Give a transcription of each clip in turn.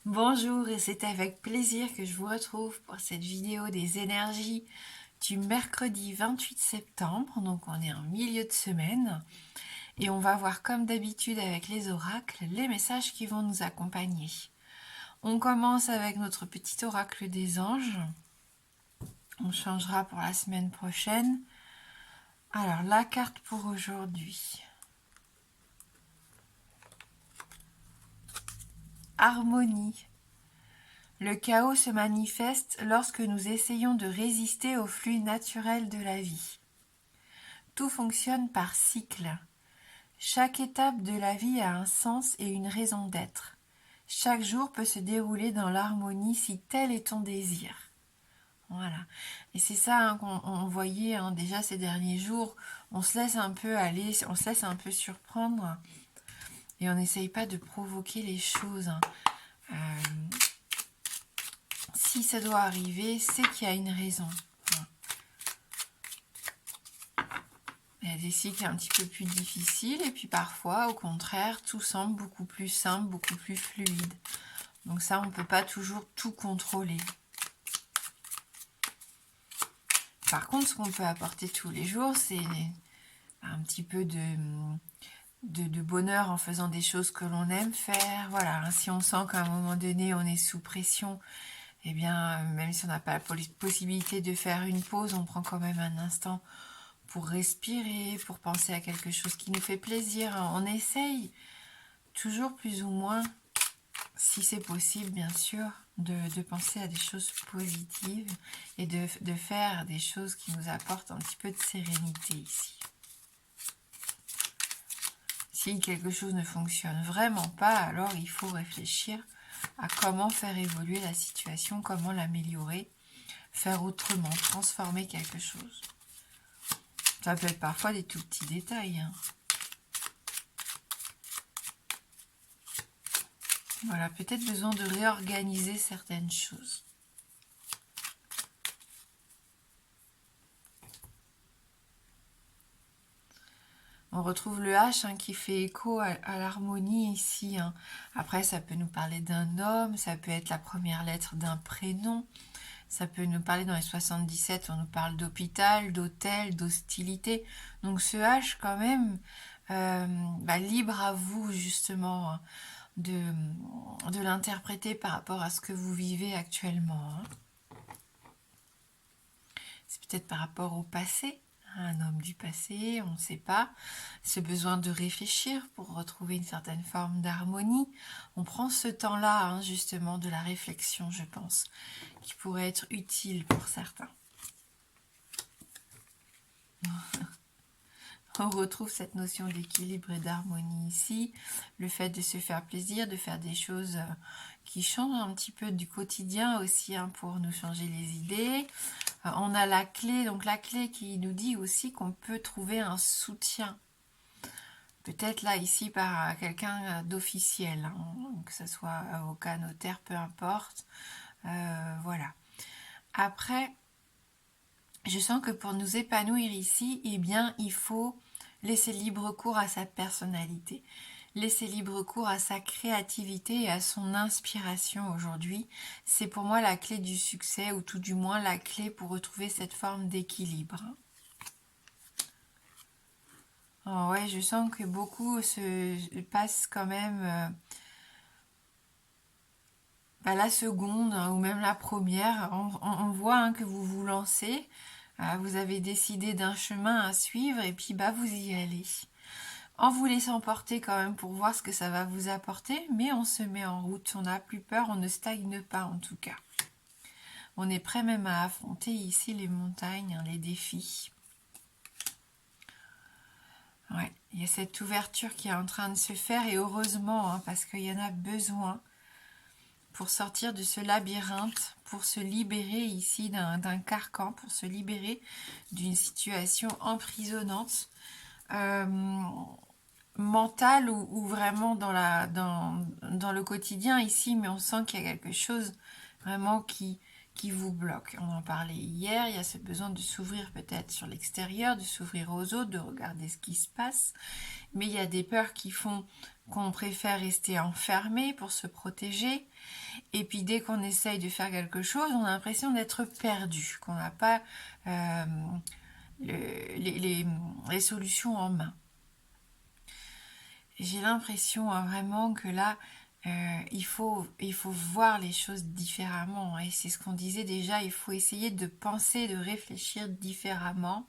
Bonjour et c'est avec plaisir que je vous retrouve pour cette vidéo des énergies du mercredi 28 septembre. Donc on est en milieu de semaine et on va voir comme d'habitude avec les oracles les messages qui vont nous accompagner. On commence avec notre petit oracle des anges. On changera pour la semaine prochaine. Alors la carte pour aujourd'hui. Harmonie. Le chaos se manifeste lorsque nous essayons de résister au flux naturel de la vie. Tout fonctionne par cycle. Chaque étape de la vie a un sens et une raison d'être. Chaque jour peut se dérouler dans l'harmonie si tel est ton désir. Voilà. Et c'est ça qu'on voyait déjà ces derniers jours. On se laisse un peu aller, on se laisse un peu surprendre et on n'essaye pas de provoquer les choses. Si ça doit arriver, c'est qu'il y a une raison. Il y a des cycles un petit peu plus difficiles et puis parfois, au contraire, tout semble beaucoup plus simple, beaucoup plus fluide. Donc ça, on ne peut pas toujours tout contrôler. Par contre, ce qu'on peut apporter tous les jours, c'est un petit peu de bonheur en faisant des choses que l'on aime faire. Voilà, si on sent qu'à un moment donné, on est sous pression, eh bien, même si on n'a pas la possibilité de faire une pause, on prend quand même un instant pour respirer, pour penser à quelque chose qui nous fait plaisir. On essaye toujours plus ou moins, si c'est possible bien sûr, de penser à des choses positives et de faire des choses qui nous apportent un petit peu de sérénité ici. Si quelque chose ne fonctionne vraiment pas, alors il faut réfléchir à comment faire évoluer la situation, comment l'améliorer, faire autrement, transformer quelque chose. Ça peut être parfois des tout petits détails. Voilà, peut-être besoin de réorganiser certaines choses. On retrouve le H qui fait écho à l'harmonie ici. Après, ça peut nous parler d'un homme, ça peut être la première lettre d'un prénom, ça peut nous parler dans les 77, on nous parle d'hôpital, d'hôtel, d'hostilité. Donc ce H quand même, libre à vous justement de l'interpréter par rapport à ce que vous vivez actuellement. C'est peut-être par rapport au passé, un homme du passé, on ne sait pas. Ce besoin de réfléchir pour retrouver une certaine forme d'harmonie. On prend ce temps-là, justement, de la réflexion, je pense, qui pourrait être utile pour certains. On retrouve cette notion d'équilibre et d'harmonie ici, le fait de se faire plaisir, de faire des choses qui changent un petit peu du quotidien aussi, pour nous changer les idées. On a la clé, donc la clé qui nous dit aussi qu'on peut trouver un soutien. Peut-être là, ici, par quelqu'un d'officiel, que ce soit avocat, notaire, peu importe. Voilà. Après, je sens que pour nous épanouir ici, eh bien, il faut laisser libre cours à sa personnalité, laisser libre cours à sa créativité et à son inspiration aujourd'hui. C'est pour moi la clé du succès, ou tout du moins la clé pour retrouver cette forme d'équilibre. Oh ouais, je sens que beaucoup se passent quand même la seconde, ou même la première. On voit que vous vous lancez, vous avez décidé d'un chemin à suivre et puis vous y allez. En vous laissant porter quand même pour voir ce que ça va vous apporter, mais on se met en route, on n'a plus peur, on ne stagne pas en tout cas. On est prêt même à affronter ici les montagnes, les défis. Ouais, il y a cette ouverture qui est en train de se faire et heureusement, parce qu'il y en a besoin pour sortir de ce labyrinthe, pour se libérer ici d'un carcan, pour se libérer d'une situation emprisonnante, mentale ou vraiment dans le quotidien ici, mais on sent qu'il y a quelque chose vraiment qui qui vous bloquent. On en parlait hier, il y a ce besoin de s'ouvrir peut-être sur l'extérieur, de s'ouvrir aux autres, de regarder ce qui se passe. Mais il y a des peurs qui font qu'on préfère rester enfermé pour se protéger. Et puis dès qu'on essaye de faire quelque chose, on a l'impression d'être perdu, qu'on n'a pas les solutions en main. J'ai l'impression vraiment que là, il faut voir les choses différemment. Et c'est ce qu'on disait déjà, il faut essayer de penser, de réfléchir différemment,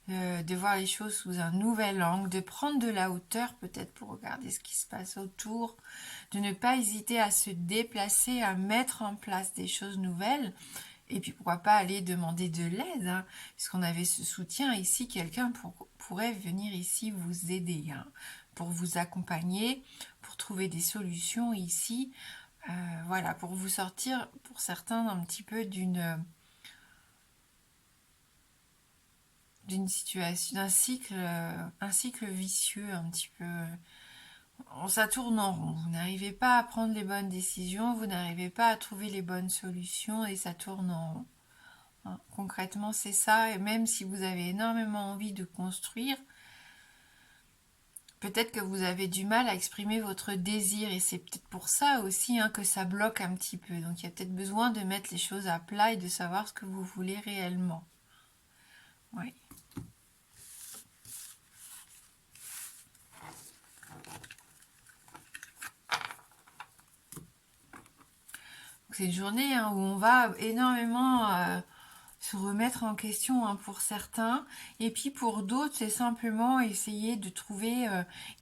de voir les choses sous un nouvel angle, de prendre de la hauteur peut-être pour regarder ce qui se passe autour, de ne pas hésiter à se déplacer, à mettre en place des choses nouvelles. Et puis pourquoi pas aller demander de l'aide, hein, puisqu'on avait ce soutien ici, quelqu'un pourrait venir ici vous aider, hein, pour vous accompagner, pour trouver des solutions ici, voilà, pour vous sortir, pour certains, un petit peu d'une situation, un cycle vicieux un petit peu. Ça tourne en rond, vous n'arrivez pas à prendre les bonnes décisions, vous n'arrivez pas à trouver les bonnes solutions et ça tourne en rond. Hein, concrètement, c'est ça, et même si vous avez énormément envie de construire, peut-être que vous avez du mal à exprimer votre désir, et c'est peut-être pour ça aussi, hein, que ça bloque un petit peu. Donc il y a peut-être besoin de mettre les choses à plat et de savoir ce que vous voulez réellement. Ouais. C'est une journée, hein, où on va énormément se remettre en question, hein, pour certains, et puis pour d'autres c'est simplement essayer de trouver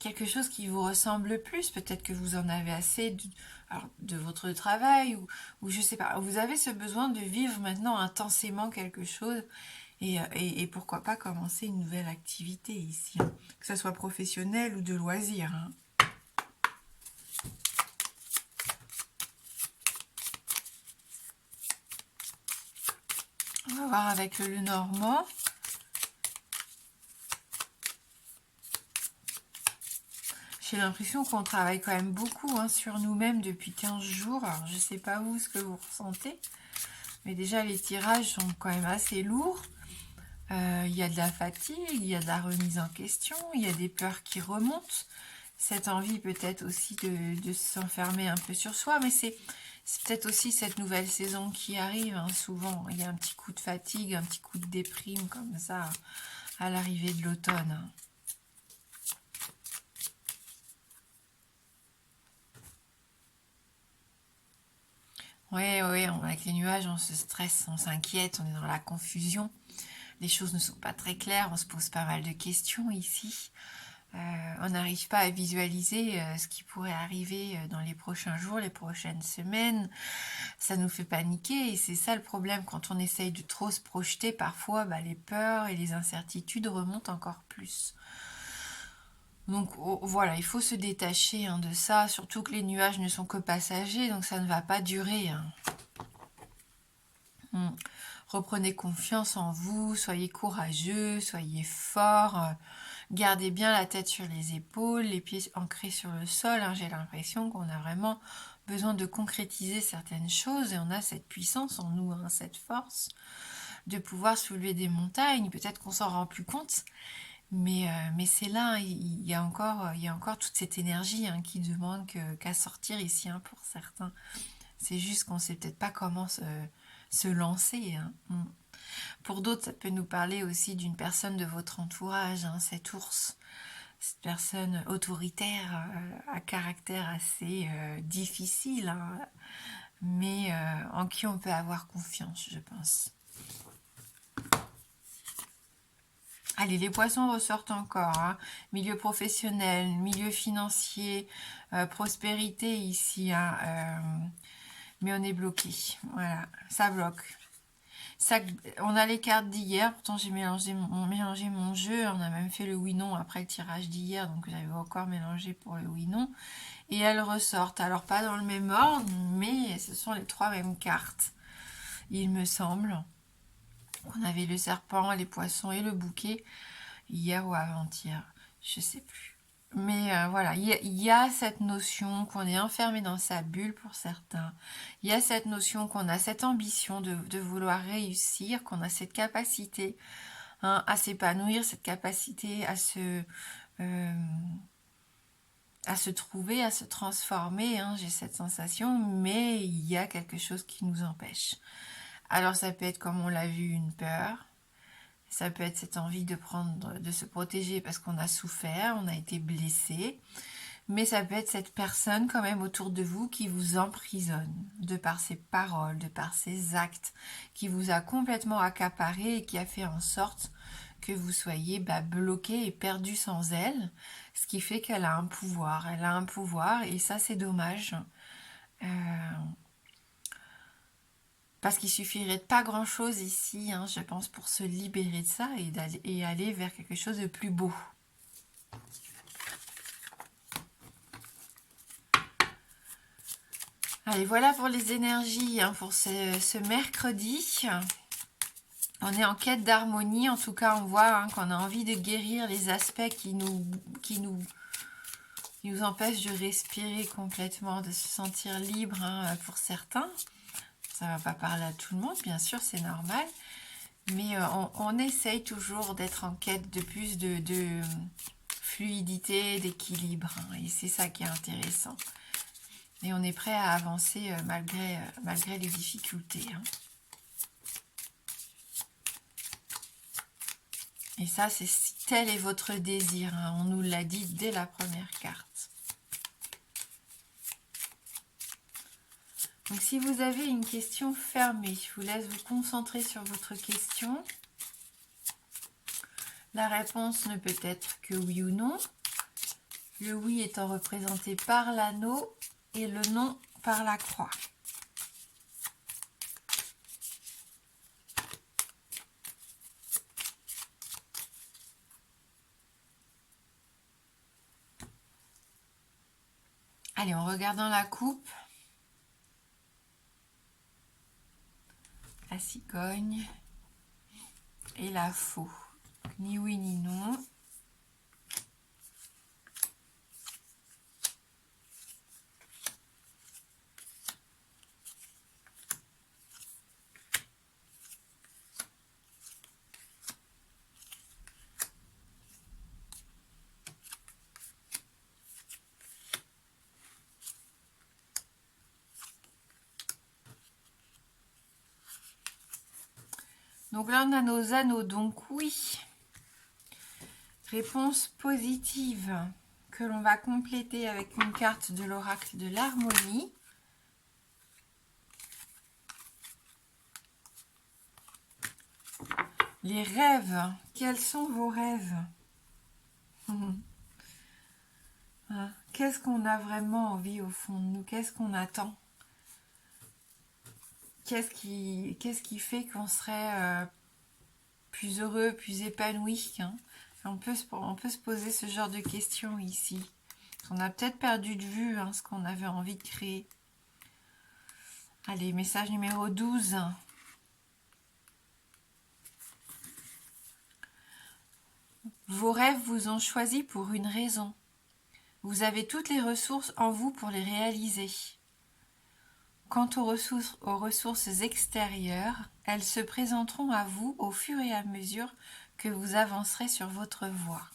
quelque chose qui vous ressemble plus. Peut-être que vous en avez assez de votre travail, ou je sais pas, vous avez ce besoin de vivre maintenant intensément quelque chose, et pourquoi pas commencer une nouvelle activité ici, hein, que ce soit professionnelle ou de loisir, hein. On va voir avec le Normand. J'ai l'impression qu'on travaille quand même beaucoup, hein, sur nous-mêmes depuis 15 jours. Alors, je ne sais pas vous ce que vous ressentez, mais déjà les tirages sont quand même assez lourds. Il y a de la fatigue, il y a de la remise en question, il y a des peurs qui remontent. Cette envie peut-être aussi de s'enfermer un peu sur soi, mais c'est peut-être aussi cette nouvelle saison qui arrive, hein. Souvent, il y a un petit coup de fatigue, un petit coup de déprime comme ça à l'arrivée de l'automne, hein. Oui, avec les nuages, on se stresse, on s'inquiète, on est dans la confusion. Les choses ne sont pas très claires, on se pose pas mal de questions ici. On n'arrive pas à visualiser ce qui pourrait arriver dans les prochains jours, les prochaines semaines. Ça nous fait paniquer, et c'est ça le problème. Quand on essaye de trop se projeter, parfois les peurs et les incertitudes remontent encore plus. Donc voilà, il faut se détacher, hein, de ça, surtout que les nuages ne sont que passagers, donc ça ne va pas durer, hein. Reprenez confiance en vous, soyez courageux, soyez fort, gardez bien la tête sur les épaules, les pieds ancrés sur le sol, hein. J'ai l'impression qu'on a vraiment besoin de concrétiser certaines choses, et on a cette puissance en nous, hein, cette force de pouvoir soulever des montagnes. Peut-être qu'on s'en rend plus compte, mais c'est là, il y a encore toute cette énergie, hein, qui demande qu'à sortir ici, hein, pour certains. C'est juste qu'on ne sait peut-être pas comment se lancer, hein. Pour d'autres, ça peut nous parler aussi d'une personne de votre entourage, hein, cet ours, cette personne autoritaire, à caractère assez difficile, hein, mais en qui on peut avoir confiance, je pense. Allez, les poissons ressortent encore, hein. Milieu professionnel, milieu financier, prospérité ici, hein, mais on est bloqué. Voilà, ça bloque. Ça, on a les cartes d'hier, pourtant j'ai mélangé mon jeu. On a même fait le oui-non après le tirage d'hier, donc j'avais encore mélangé pour le oui-non. Et elles ressortent, alors pas dans le même ordre, mais ce sont les 3 mêmes cartes, il me semble. On avait le serpent, les poissons et le bouquet hier ou avant-hier, je sais plus. voilà, il y a cette notion qu'on est enfermé dans sa bulle pour certains. Il y a cette notion qu'on a cette ambition de vouloir réussir, qu'on a cette capacité, hein, à s'épanouir, cette capacité euh, à se trouver, à se transformer, hein, j'ai cette sensation, mais il y a quelque chose qui nous empêche. Alors ça peut être, comme on l'a vu, une peur. Ça peut être cette envie de se protéger parce qu'on a souffert, on a été blessé. Mais ça peut être cette personne quand même autour de vous qui vous emprisonne de par ses paroles, de par ses actes, qui vous a complètement accaparé et qui a fait en sorte que vous soyez bloqué et perdu sans elle. Ce qui fait qu'elle a un pouvoir. Elle a un pouvoir et ça c'est dommage. Euh, Parce qu'il suffirait de pas grand-chose ici, hein, je pense, pour se libérer de ça et aller vers quelque chose de plus beau. Allez, voilà pour les énergies, hein, pour ce mercredi. On est en quête d'harmonie, en tout cas on voit, hein, qu'on a envie de guérir les aspects qui nous empêchent de respirer complètement, de se sentir libre, hein, pour certains. Ça ne va pas parler à tout le monde, bien sûr, c'est normal. Mais on essaye toujours d'être en quête de plus de fluidité, d'équilibre, hein, et c'est ça qui est intéressant. Et on est prêt à avancer malgré les difficultés, hein. Et ça, c'est si tel est votre désir, hein. On nous l'a dit dès la première carte. Donc si vous avez une question fermée, je vous laisse vous concentrer sur votre question. La réponse ne peut être que oui ou non. Le oui étant représenté par l'anneau et le non par la croix. Allez, on regarde dans la coupe. La cigogne et la faux. Ni oui ni non. Donc là, on a nos anneaux. Donc oui, réponse positive que l'on va compléter avec une carte de l'oracle de l'harmonie. Les rêves. Quels sont vos rêves? Qu'est-ce qu'on a vraiment envie au fond de nous? Qu'est-ce qu'on attend? Qu'est-ce qui fait qu'on serait plus heureux, plus épanoui, hein? On peut se poser ce genre de questions ici. On a peut-être perdu de vue, hein, ce qu'on avait envie de créer. Allez, message numéro 12. Vos rêves vous ont choisi pour une raison. Vous avez toutes les ressources en vous pour les réaliser. Quant aux ressources extérieures, elles se présenteront à vous au fur et à mesure que vous avancerez sur votre voie.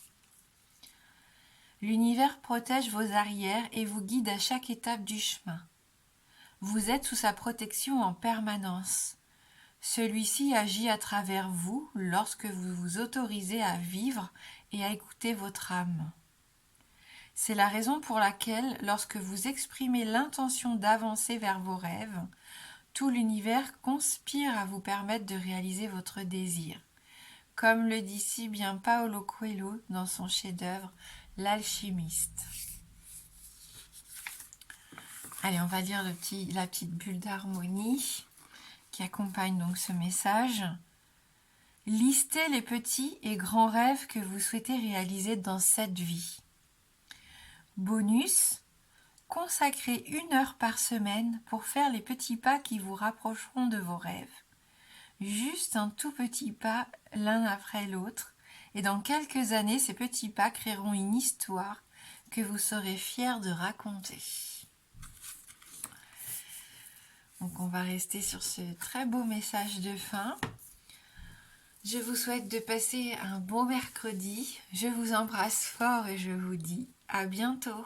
L'univers protège vos arrières et vous guide à chaque étape du chemin. Vous êtes sous sa protection en permanence. Celui-ci agit à travers vous lorsque vous vous autorisez à vivre et à écouter votre âme. C'est la raison pour laquelle, lorsque vous exprimez l'intention d'avancer vers vos rêves, tout l'univers conspire à vous permettre de réaliser votre désir. Comme le dit si bien Paulo Coelho dans son chef-d'œuvre « L'alchimiste ». Allez, on va lire la petite bulle d'harmonie qui accompagne donc ce message. Listez les petits et grands rêves que vous souhaitez réaliser dans cette vie. Bonus, consacrez 1 heure par semaine pour faire les petits pas qui vous rapprocheront de vos rêves. Juste un tout petit pas l'un après l'autre, et dans quelques années, ces petits pas créeront une histoire que vous serez fiers de raconter. Donc on va rester sur ce très beau message de fin. Je vous souhaite de passer un bon mercredi. Je vous embrasse fort et je vous dis à bientôt.